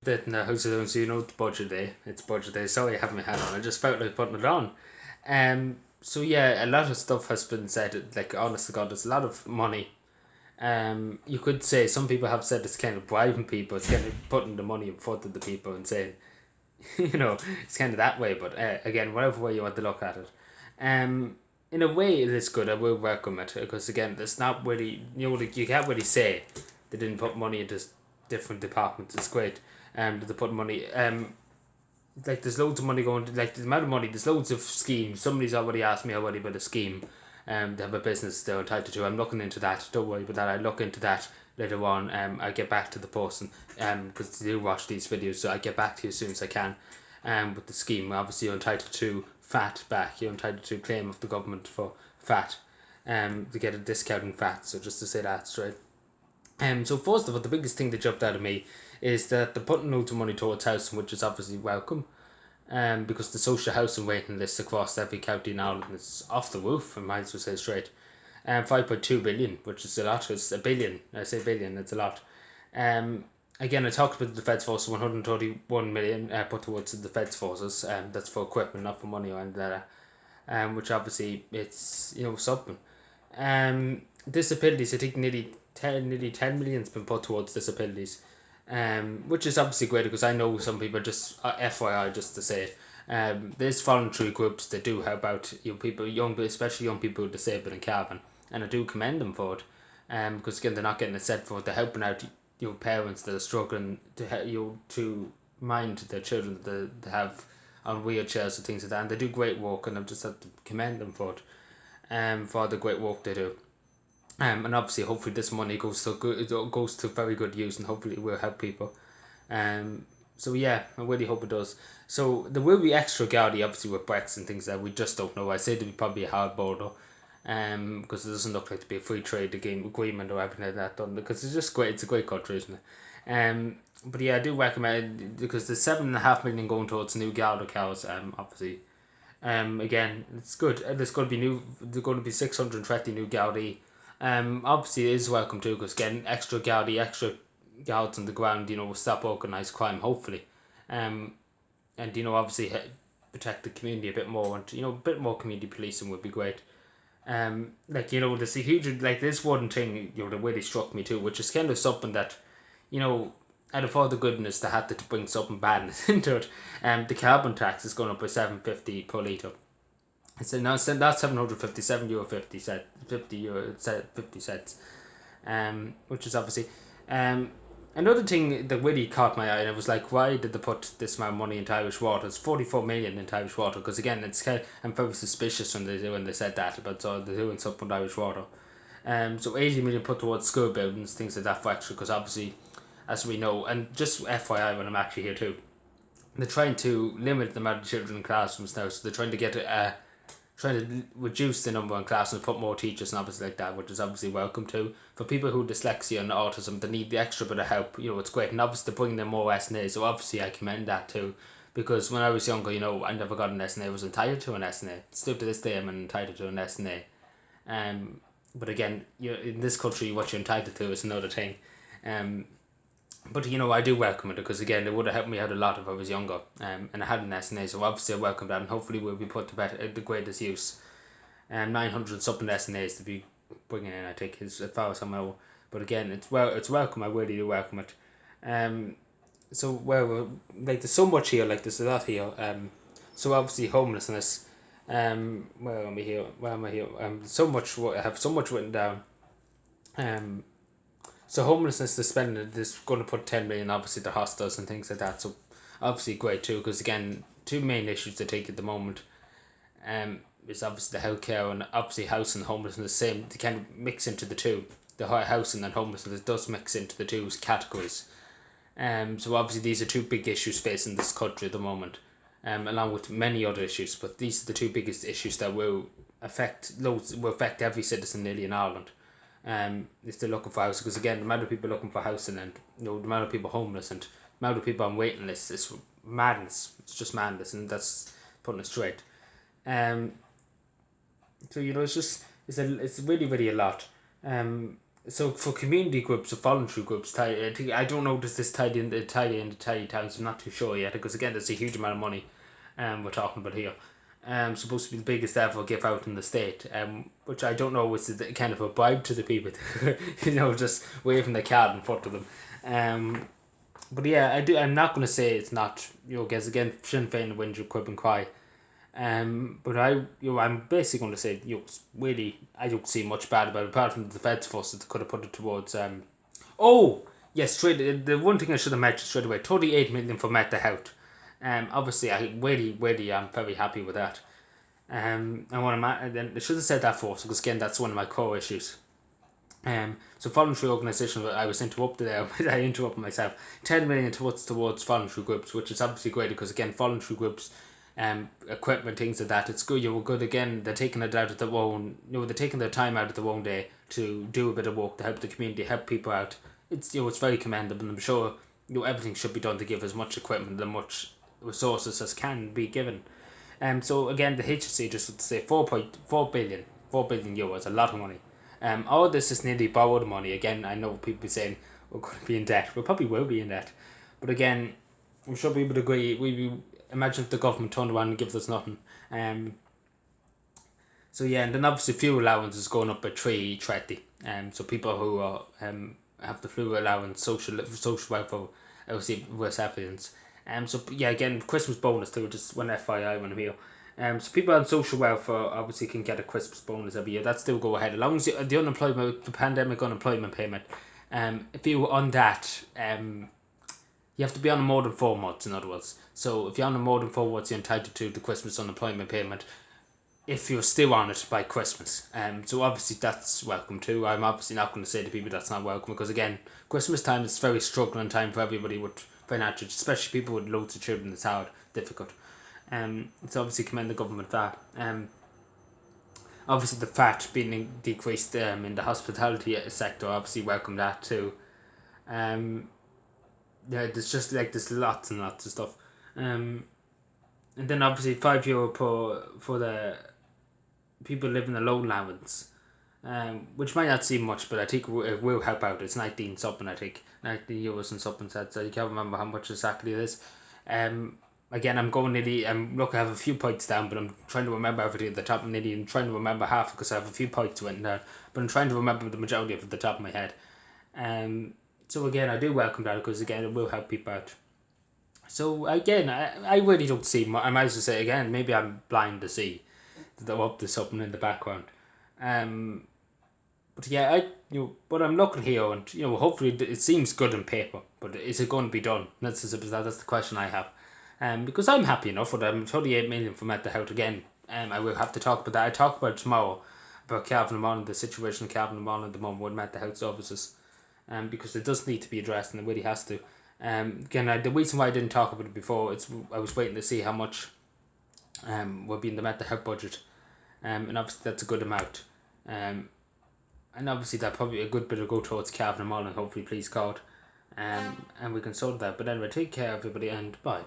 That now, how's it going? So you know it's budget day. It's budget day. Sorry, I have my hat on. I just felt like putting it on. So yeah, a lot of stuff has been said. Like honest to God, there's a lot of money. You could say some people have said it's kind of bribing people. It's kind of putting the money in front of the people and saying, it's kind of that way. But again, whatever way you want to look at it, in a way it is good. I will welcome it because again, it's not really like, you can't really say they didn't put money into different departments. It's great. That they put money. Like there's loads of money going to, like the amount of money. There's loads of schemes. Somebody's already asked me already about a scheme. They have a business they're entitled to. I'm looking into that. Don't worry about that. I look into that later on. I get back to the person. Because they do watch these videos, so I get back to you as soon as I can. With the scheme, obviously you're entitled to fat back. You're entitled to claim of the government for fat. To get a discount in fat. So just to say that straight. So first of all, the biggest thing that jumped out at me is that they're putting loads of money towards housing, which is obviously welcome. Because the social housing waiting list across every county in Ireland is off the roof, I might as well say straight. 5.2 billion, which is a lot. It's a billion. I say billion, it's a lot. Again, I talked about the Defence Force, 131 million put towards the Defence Forces. That's for equipment, not for money or anything like that. Which obviously it's something. Disabilities, I think nearly 10 million's been put towards disabilities, which is obviously great because I know some people just FYI just to say, there's voluntary groups that do help out people, especially young people who are disabled in Cavan, and I do commend them for it, because again they're not getting a set for it. They're helping out parents that are struggling to mind their children that they have on wheelchairs and things like that, and they do great work, and I just have to commend them for it, for the great work they do. And obviously, hopefully, this money goes to very good use, and hopefully, it will help people. So yeah, I really hope it does. So there will be extra Gaudi, obviously, with Brexit and things that we just don't know. I say there'll be probably a hard border, because it doesn't look like to be a free trade agreement or everything like that done. Because it's just great. It's a great country, isn't it? But yeah, I do recommend it because there's 7.5 million going towards new Gouda cows. Obviously, again, it's good. There's going to be new. There's going to be 630 new Gaudi. Obviously, it is welcome too because getting extra Gaudi, extra guards on the ground, will stop organised crime. Hopefully, and obviously protect the community a bit more, and a bit more community policing would be great. There's a huge this one thing that really struck me too, which is kind of something that, out of all the goodness, they had to bring something bad into it. The carbon tax is going up by 7.50 per litre. So now that's 757 euro 50 cents, which is obviously, another thing that really caught my eye, and it was like, why did they put this amount of money into Irish water? It's 44 million into Irish water, because again, I'm very suspicious when they said that, but so they're doing something with Irish water. So 80 million put towards school buildings, things like that for extra, because obviously, as we know, and just FYI when I'm actually here too, they're trying to limit the amount of children in classrooms now, so they're trying to reduce the number in class and put more teachers and obviously like that, which is obviously welcome too. For people who dyslexia and autism, they need the extra bit of help. It's great, and obviously bringing them more SNA. So obviously I commend that too, because when I was younger, I never got an SNA. I was entitled to an SNA. Still to this day, I'm entitled to an SNA. But again, in this country, what you're entitled to is another thing. But I do welcome it because again, it would have helped me out a lot if I was younger. And I had an SNA, so obviously I welcome that, and hopefully we'll be put to the greatest use. 900 something SNAs to be bringing in, I think, as far as I know. But again, it's welcome. I really do welcome it. So there's so much here. Like there's a lot here. So obviously homelessness. Where am I here? Where am I here? I have so much written down. So homelessness, they're spending, they're going to put 10 million obviously to hostels and things like that. So obviously great too, because again, two main issues to take at the moment. Is obviously the healthcare and obviously housing and homelessness. Same, they kind of mix into the two. The housing and homelessness does mix into the two categories. So obviously these are two big issues facing this country at the moment. Along with many other issues, but these are the two biggest issues that will affect every citizen nearly in Ireland. If they're looking for housing, because again, the amount of people looking for housing and the amount of people homeless and the amount of people on waiting lists is madness. It's just madness, and that's putting it straight. So it's really really a lot. So for community groups or voluntary groups, I don't know does this tied in the tiny towns. I'm not too sure yet because again, there's a huge amount of money, we're talking about here. Supposed to be the biggest ever give out in the state. Which I don't know is the kind of a bribe to the people, just waving the card in front of them. But yeah, I do. I'm not gonna say it's not. Because again, Sinn Féin wins your quib and cry. But I'm basically going to say, really, I don't see much bad about it, apart from the defence force that could have put it towards. Oh, yes, straight. The one thing I should have mentioned straight away: 38 million for Met the Hout. Obviously, I really am very happy with that. And what then I should have said that first because again, that's one of my core issues. So voluntary organisation, I was interrupted there, but I interrupted myself. 10 million towards voluntary groups, which is obviously great because again, voluntary groups, equipment, things like that. It's good. You're good again. They're taking it out of their own. They're taking their time out of their own day to do a bit of work to help the community, help people out. It's very commendable. And I'm sure everything should be done to give as much equipment and much resources as can be given. So again, the HSC just to say 4.4 billion, 4 billion euros, a lot of money. All this is nearly borrowed money. Again, I know people saying we're going to be in debt. We probably will be in debt, but again, I'm sure people would agree. Imagine if the government turned around and gives us nothing. So yeah, and then obviously fuel allowance is going up by 3.30. So people who are have the fuel allowance, social welfare, obviously recipients. So yeah, again, Christmas bonus too. Just one FYI when I'm here. So people on social welfare obviously can get a Christmas bonus every year. That still go ahead as long as the pandemic unemployment payment. If you were on that, you have to be on more than 4 months. In other words, so if you're on more than 4 months, you're entitled to the Christmas unemployment payment. If you're still on it by Christmas, so obviously that's welcome too. I'm obviously not going to say to people that's not welcome because again, Christmas time is very struggling time for everybody with financial, especially people with loads of children. It's hard, difficult. It's obviously commend the government for that. Obviously the VAT being decreased in the hospitality sector, obviously welcome that too. Yeah, there's lots and lots of stuff. And then obviously €5 for the people living in a low allowance. Which might not seem much, but I think it will help out. It's 19 something, I think. €19 and something cents. I can't remember how much exactly it is. Again, I'm going nearly. I have a few points down, but I'm trying to remember everything at the top. I'm trying to remember half because I have a few points written down, but I'm trying to remember the majority of it at the top of my head. So again, I do welcome that because again, it will help people out. So again, I really don't see. I might as well say again, maybe I'm blind to see that up there's something in the background. But yeah, but I'm looking here, and hopefully it seems good on paper. But is it going to be done? That's the question I have. Because I'm happy enough with 38 million from Met the Hout again. I will have to talk about that. I talk about it tomorrow about Calvin and Mullen, the situation of Calvin and Mullen at the moment with Met the Hout's offices. Because it does need to be addressed and it really has to. Again, the reason why I didn't talk about it before, I was waiting to see how much will be in the Met the Hout budget. And obviously that's a good amount. And obviously that probably a good bit will go towards Calvin and Mullen, hopefully please God. And we can sort that. But anyway, take care everybody and bye.